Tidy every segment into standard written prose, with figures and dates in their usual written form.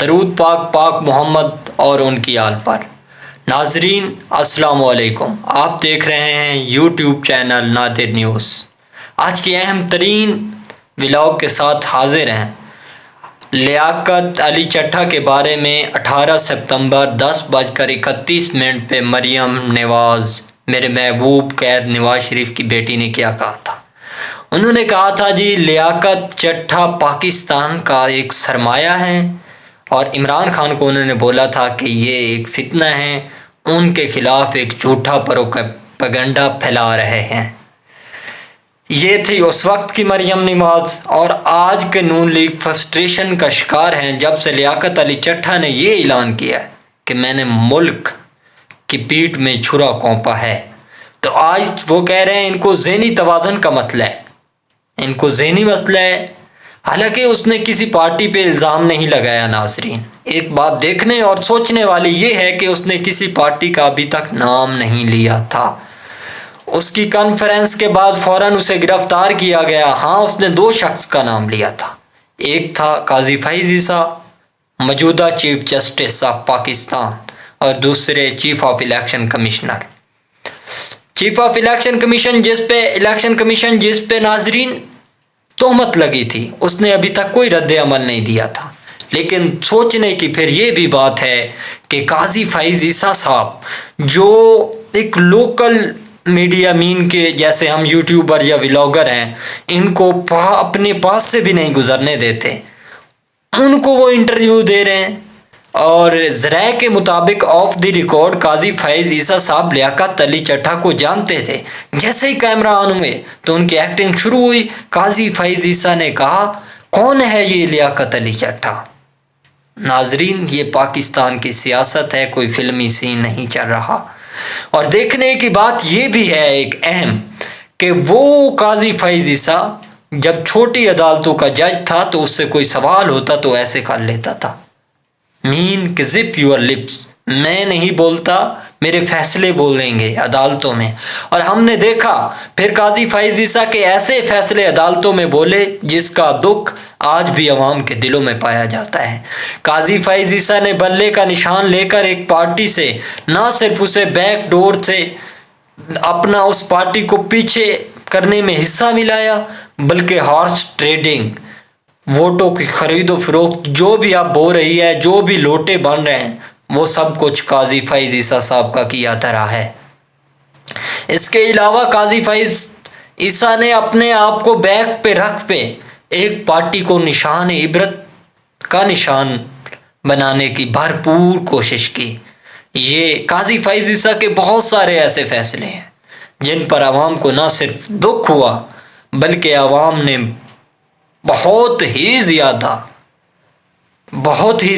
درود پاک محمد اور ان کی آل پر۔ ناظرین السلام علیکم، آپ دیکھ رہے ہیں یوٹیوب چینل نادر نیوز۔ آج کی اہم ترین ولاگ کے ساتھ حاضر ہیں۔ لیاقت علی چٹھا کے بارے میں 18 ستمبر 10:31 پہ مریم نواز، میرے محبوب قید نواز شریف کی بیٹی نے کیا کہا تھا؟ انہوں نے کہا تھا جی لیاقت چٹھا پاکستان کا ایک سرمایہ ہے، اور عمران خان کو انہوں نے بولا تھا کہ یہ ایک فتنہ ہے، ان کے خلاف ایک جھوٹا پروپیگنڈا پھیلا رہے ہیں۔ یہ تھی اس وقت کی مریم نواز، اور آج کے نون لیگ فرسٹریشن کا شکار ہیں جب سے لیاقت علی چٹھا نے یہ اعلان کیا کہ میں نے ملک کی پیٹھ میں چھرا کونپا ہے۔ تو آج وہ کہہ رہے ہیں ان کو ذہنی توازن کا مسئلہ ہے، ان کو ذہنی مسئلہ ہے، حالانکہ اس نے کسی پارٹی پہ الزام نہیں لگایا۔ ناظرین، ایک بات دیکھنے اور سوچنے والی یہ ہے کہ اس نے کسی پارٹی کا ابھی تک نام نہیں لیا تھا۔ اس کی کانفرنس کے بعد فوراً اسے گرفتار کیا گیا۔ ہاں، اس نے 2 شخص کا نام لیا تھا، ایک تھا قاضی فیض عیسیٰ، موجودہ چیف جسٹس آف پاکستان، اور دوسرے chief of election commissioner. Chief of election commission جس پہ ناظرین تہمت لگی تھی، اس نے ابھی تک کوئی رد عمل نہیں دیا تھا۔ لیکن سوچنے کی پھر یہ بھی بات ہے کہ قاضی فیض عیسیٰ صاحب جو ایک لوکل میڈیا مین کے جیسے ہم یوٹیوبر یا ولاگر ہیں، ان کو اپنے پاس سے بھی نہیں گزرنے دیتے، ان کو وہ انٹرویو دے رہے ہیں، اور ذرائع کے مطابق آف دی ریکارڈ قاضی فیض عیسیٰ صاحب لیاقت علی چٹھا کو جانتے تھے۔ جیسے ہی کیمرہ آن ہوئے تو ان کی ایکٹنگ شروع ہوئی۔ قاضی فیض عیسیٰ نے کہا کون ہے یہ لیاقت علی چٹھا؟ ناظرین، یہ پاکستان کی سیاست ہے، کوئی فلمی سین نہیں چل رہا۔ اور دیکھنے کی بات یہ بھی ہے ایک اہم کہ وہ قاضی فیض عیسیٰ جب چھوٹی عدالتوں کا جج تھا تو اس سے کوئی سوال ہوتا تو ایسے کر لیتا تھا، مین کہ زپ یور لپس، میں نہیں بولتا، میرے فیصلے بولیں گے عدالتوں میں۔ اور ہم نے دیکھا پھر قاضی فیض عیسیٰ کے ایسے فیصلے عدالتوں میں بولے جس کا دکھ آج بھی عوام کے دلوں میں پایا جاتا ہے۔ قاضی فیض عیسیٰ نے بلے کا نشان لے کر ایک پارٹی سے نہ صرف اسے بیک ڈور سے اپنا اس پارٹی کو پیچھے کرنے میں حصہ ملایا، بلکہ ہارس ٹریڈنگ، ووٹوں کی خرید و فروخت، جو بھی اب ہو رہی ہے، جو بھی لوٹے بن رہے ہیں، وہ سب کچھ قاضی فیض عیسیٰ صاحب کا کیا دھرا ہے۔ اس کے علاوہ قاضی فیض عیسیٰ نے اپنے آپ کو بیک پہ رکھ پہ ایک پارٹی کو نشان عبرت کا نشان بنانے کی بھرپور کوشش کی۔ یہ قاضی فیض عیسیٰ کے بہت سارے ایسے فیصلے ہیں جن پر عوام کو نہ صرف دکھ ہوا بلکہ عوام نے بہت ہی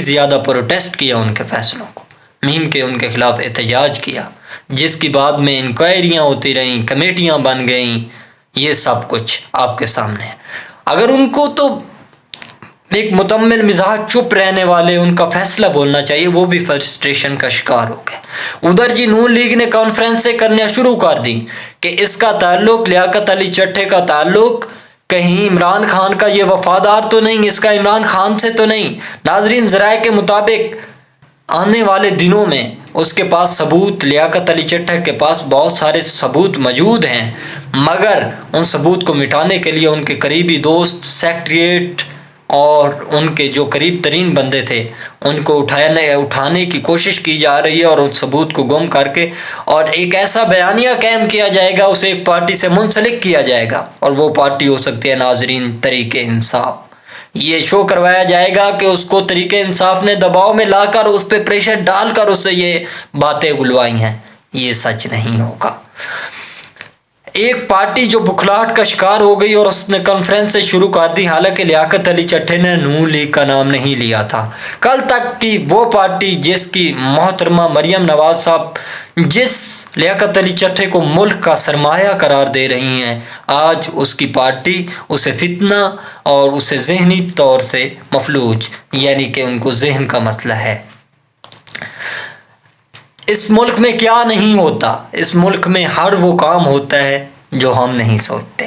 زیادہ پروٹیسٹ کیا ان کے فیصلوں کو، مین کے ان کے خلاف احتجاج کیا، جس کی بعد میں انکوائریاں ہوتی رہیں، کمیٹیاں بن گئیں۔ یہ سب کچھ آپ کے سامنے ہے۔ اگر ان کو تو ایک متمل مزاج چپ رہنے والے ان کا فیصلہ بولنا چاہیے، وہ بھی فرسٹریشن کا شکار ہو گئے۔ ادھر جی نون لیگ نے کانفرنسیں کرنا شروع کر دی کہ اس کا تعلق لیاقت علی چٹھے کا تعلق کہیں عمران خان کا یہ وفادار تو نہیں، اس کا عمران خان سے تو نہیں۔ ناظرین، ذرائع کے مطابق آنے والے دنوں میں اس کے پاس ثبوت، لیاقت علی چٹھا کے پاس بہت سارے ثبوت موجود ہیں، مگر ان ثبوت کو مٹانے کے لیے ان کے قریبی دوست، سیکریٹریٹ اور ان کے جو قریب ترین بندے تھے ان کو اٹھانے کی کوشش کی جا رہی ہے، اور ان ثبوت کو گم کر کے اور ایک ایسا بیانیہ قائم کیا جائے گا، اسے ایک پارٹی سے منسلک کیا جائے گا، اور وہ پارٹی ہو سکتی ہے ناظرین تحریک انصاف۔ یہ شو کروایا جائے گا کہ اس کو تحریک انصاف نے دباؤ میں لا کر، اس پہ پریشر ڈال کر اسے یہ باتیں گلوائی ہیں۔ یہ سچ نہیں ہوگا۔ ایک پارٹی جو بکھلاہٹ کا شکار ہو گئی اور اس نے کانفرنس سے شروع کر دی، حالانکہ لیاقت علی چٹھے نے نون لیگ کا نام نہیں لیا تھا۔ کل تک کی وہ پارٹی جس کی محترمہ مریم نواز صاحب جس لیاقت علی چٹھے کو ملک کا سرمایہ قرار دے رہی ہیں، آج اس کی پارٹی اسے فتنہ اور اسے ذہنی طور سے مفلوج، یعنی کہ ان کو ذہن کا مسئلہ ہے۔ اس ملک میں کیا نہیں ہوتا، اس ملک میں ہر وہ کام ہوتا ہے جو ہم نہیں سوچتے۔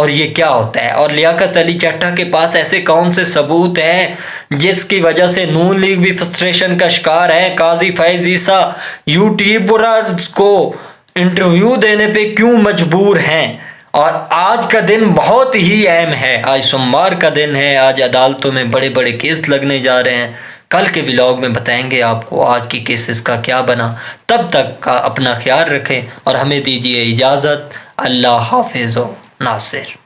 اور یہ کیا ہوتا ہے، اور لیاقت علی چٹھا کے پاس ایسے کون سے ثبوت ہیں جس کی وجہ سے نون لیگ بھی فرسٹریشن کا شکار ہے۔ قاضی فیض عیسیٰ یوٹیوبرز کو انٹرویو دینے پہ کیوں مجبور ہیں؟ اور آج کا دن بہت ہی اہم ہے، آج سوموار کا دن ہے، آج عدالتوں میں بڑے بڑے کیس لگنے جا رہے ہیں۔ کل کے ولاگ میں بتائیں گے آپ کو آج کی کیسز کا کیا بنا۔ تب تک کا اپنا خیال رکھیں اور ہمیں دیجیے اجازت۔ اللہ حافظ و ناصر۔